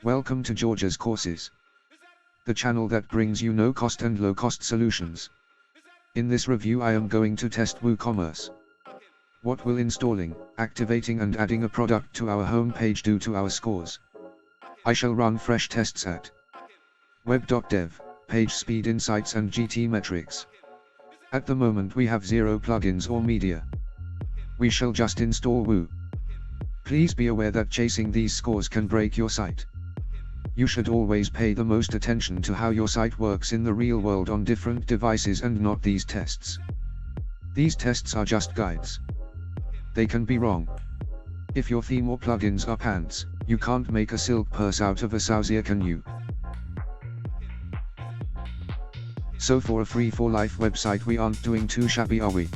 Welcome to George's Courses, the channel that brings you no-cost and low-cost solutions. In this review I am going to test WooCommerce. What will installing, activating and adding a product to our home page do to our scores? I shall run fresh tests at web.dev, page speed insights and GT metrics. At the moment we have 0 plugins or media. We shall just install Woo. Please be aware that chasing these scores can break your site. You should always pay the most attention to how your site works in the real world on different devices and not these tests. These tests are just guides. They can be wrong. If your theme or plugins are pants, you can't make a silk purse out of a sow's-ear, can you? So for a free-for-life website we aren't doing too shabby, are we?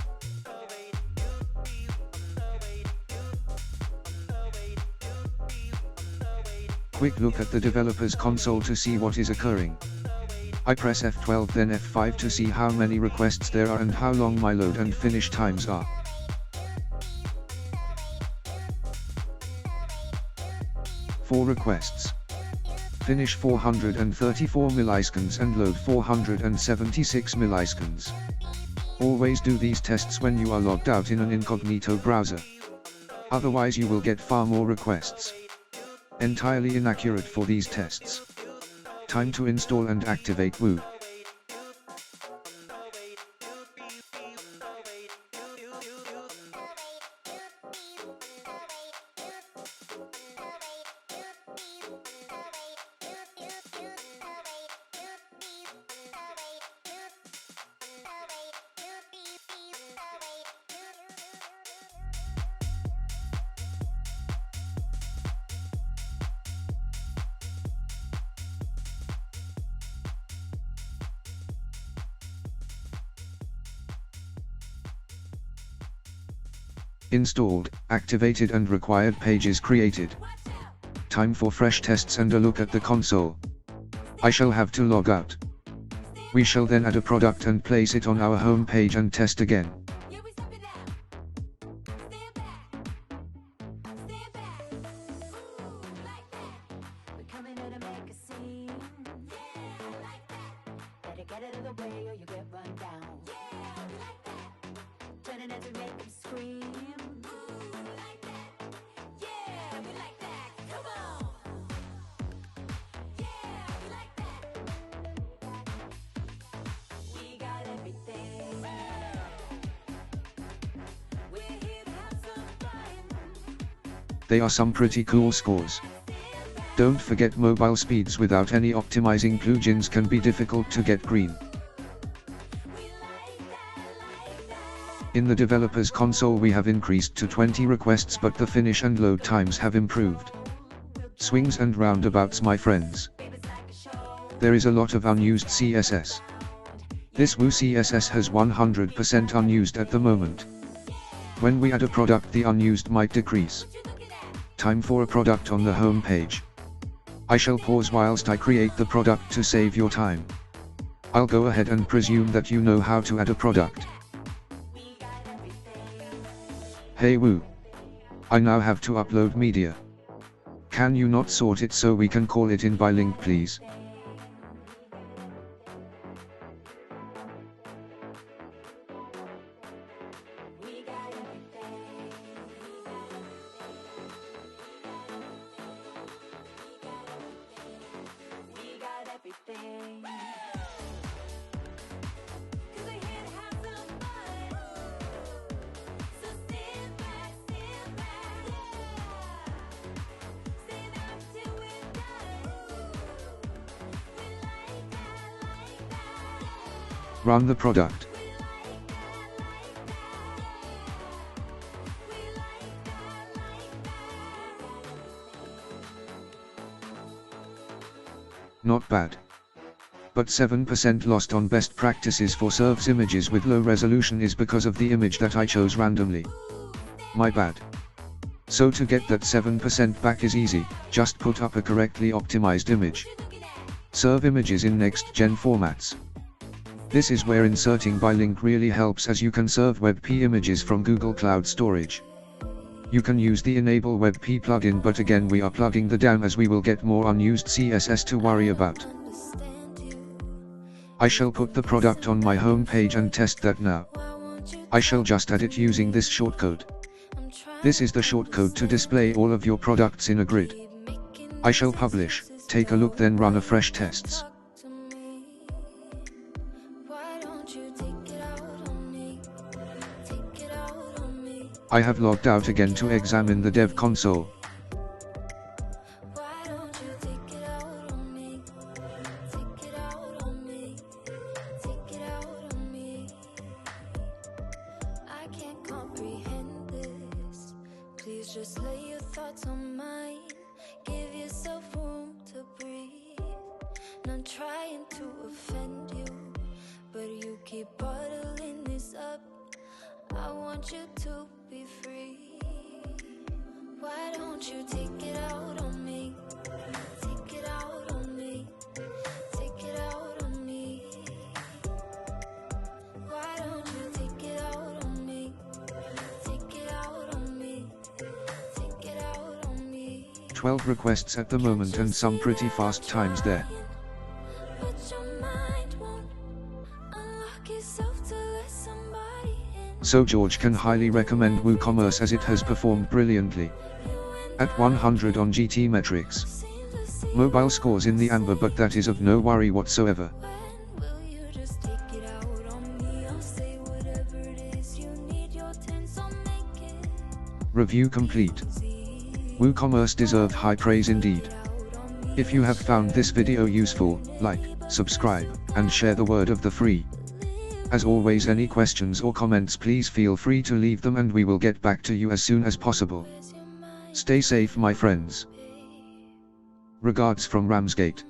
Quick look at the developer's console to see what is occurring. I press F12 then F5 to see how many requests there are and how long my load and finish times are. For requests. Finish 434 milliseconds and load 476 milliseconds. Always do these tests when you are logged out in an incognito browser. Otherwise you will get far more requests. Entirely inaccurate for these tests. Time to install and activate Woo. Installed, activated and required pages created. Time for fresh tests and a look at the console. I shall have to log out. We shall then add a product and place it on our home page and test again. They are some pretty cool scores. Don't forget mobile speeds without any optimizing plugins can be difficult to get green. In the developer's console we have increased to 20 requests but the finish and load times have improved. Swings and roundabouts, my friends. There is a lot of unused CSS. This Woo CSS has 100% unused at the moment. When we add a product the unused might decrease. Time for a product on the home page. I shall pause whilst I create the product to save your time. I'll go ahead and presume that you know how to add a product. Hey Woo. I now have to upload media. Can you not sort it so we can call it in by link, please? Run the product. Not bad. But 7% lost on best practices for serves images with low resolution is because of the image that I chose randomly. My bad. So to get that 7% back is easy, just put up a correctly optimized image. Serve images in next-gen formats. This is where inserting by link really helps, as you can serve WebP images from Google Cloud Storage. You can use the Enable WebP plugin, but again we are plugging the down as we will get more unused CSS to worry about. I shall put the product on my home page and test that now. I shall just add it using this shortcode. This is the shortcode to display all of your products in a grid. I shall publish, take a look, then run a fresh tests. I have logged out again to examine the dev console. Just lay your thoughts on mine. Give yourself room to breathe. Not trying to offend you, but you keep bottling this up. I want you to be free. Why don't you take it out on me? Take it out on me. Take it out on me. Why don't you take it out on me? Take it out on me. 12 requests at the moment and some pretty fast times there. So George can highly recommend WooCommerce as it has performed brilliantly. At 100 on GT metrics. Mobile scores in the amber, but that is of no worry whatsoever. Review complete. WooCommerce deserved high praise indeed. If you have found this video useful, like, subscribe, and share the word of the free. As always, any questions or comments, please feel free to leave them and we will get back to you as soon as possible. Stay safe, my friends. Regards from Ramsgate.